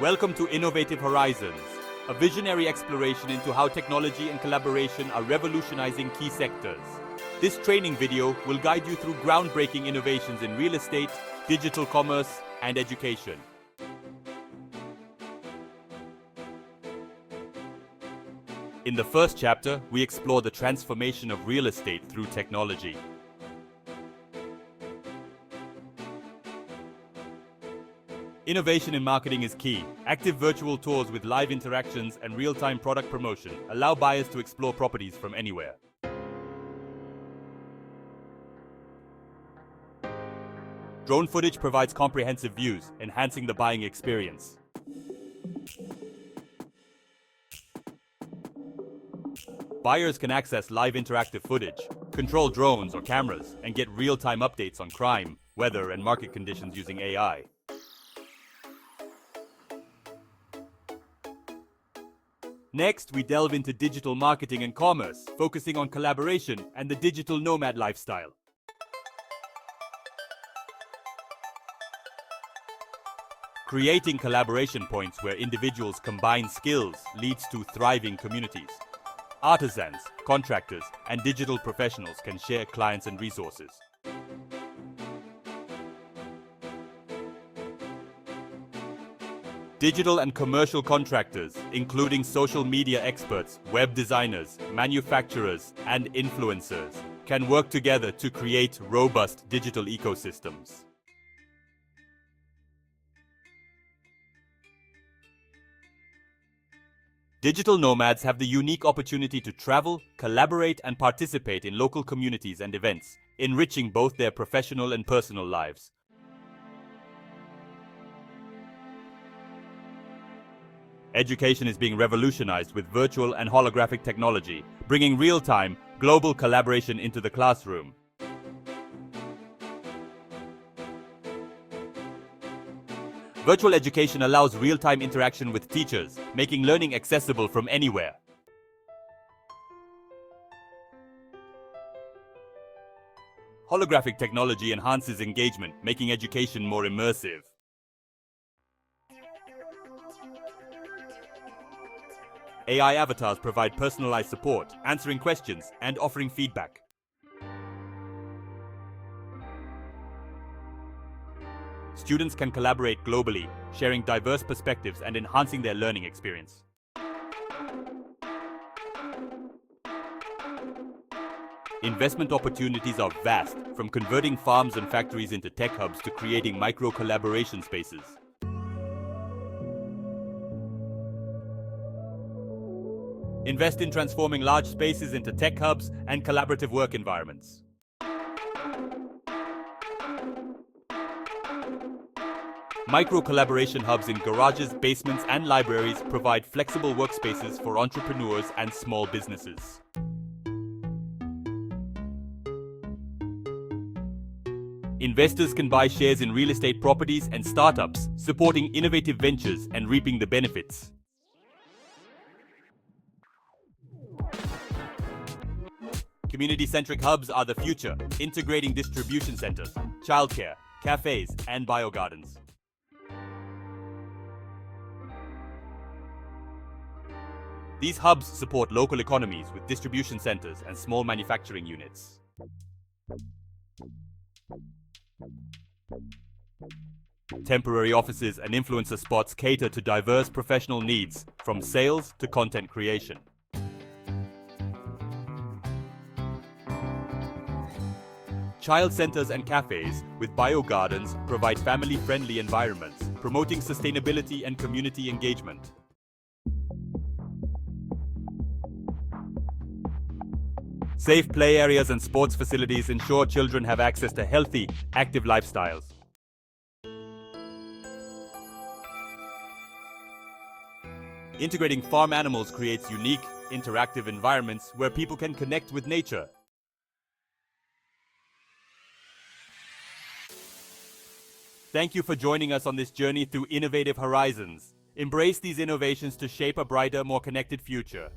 Welcome to Innovative Horizons, a visionary exploration into how technology and collaboration are revolutionizing key sectors. This training video will guide you through groundbreaking innovations in real estate, digital commerce, and education. In the first chapter, we explore the transformation of real estate through technology. Innovation in marketing is key. Active virtual tours with live interactions and real-time product promotion allow buyers to explore properties from anywhere. Drone footage provides comprehensive views, enhancing the buying experience. Buyers can access live interactive footage, control drones or cameras, and get real-time updates on crime, weather, and market conditions using AI. Next, we delve into digital marketing and commerce, focusing on collaboration and the digital nomad lifestyle. Creating collaboration points where individuals combine skills leads to thriving communities. Artisans, contractors, and digital professionals can share clients and resources. Digital and commercial contractors, including social media experts, web designers, manufacturers, and influencers, can work together to create robust digital ecosystems. Digital nomads have the unique opportunity to travel, collaborate, and participate in local communities and events, enriching both their professional and personal lives. Education is being revolutionized with virtual and holographic technology, bringing real-time, global collaboration into the classroom. Virtual education allows real-time interaction with teachers, making learning accessible from anywhere. Holographic technology enhances engagement, making education more immersive. AI avatars provide personalized support, answering questions and offering feedback. Students can collaborate globally, sharing diverse perspectives and enhancing their learning experience. Investment opportunities are vast, from converting farms and factories into tech hubs to creating micro-collaboration spaces. Invest in transforming large spaces into tech hubs and collaborative work environments. Micro-collaboration hubs in garages, basements, and libraries provide flexible workspaces for entrepreneurs and small businesses. Investors can buy shares in real estate properties and startups, supporting innovative ventures and reaping the benefits. Community-centric hubs are the future, integrating distribution centers, childcare, cafes, and biogardens. These hubs support local economies with distribution centers and small manufacturing units. Temporary offices and influencer spots cater to diverse professional needs, from sales to content creation. Child centers and cafes with biogardens provide family-friendly environments, promoting sustainability and community engagement. Safe play areas and sports facilities ensure children have access to healthy, active lifestyles. Integrating farm animals creates unique, interactive environments where people can connect with nature. Thank you for joining us on this journey through innovative horizons. Embrace these innovations to shape a brighter, more connected future.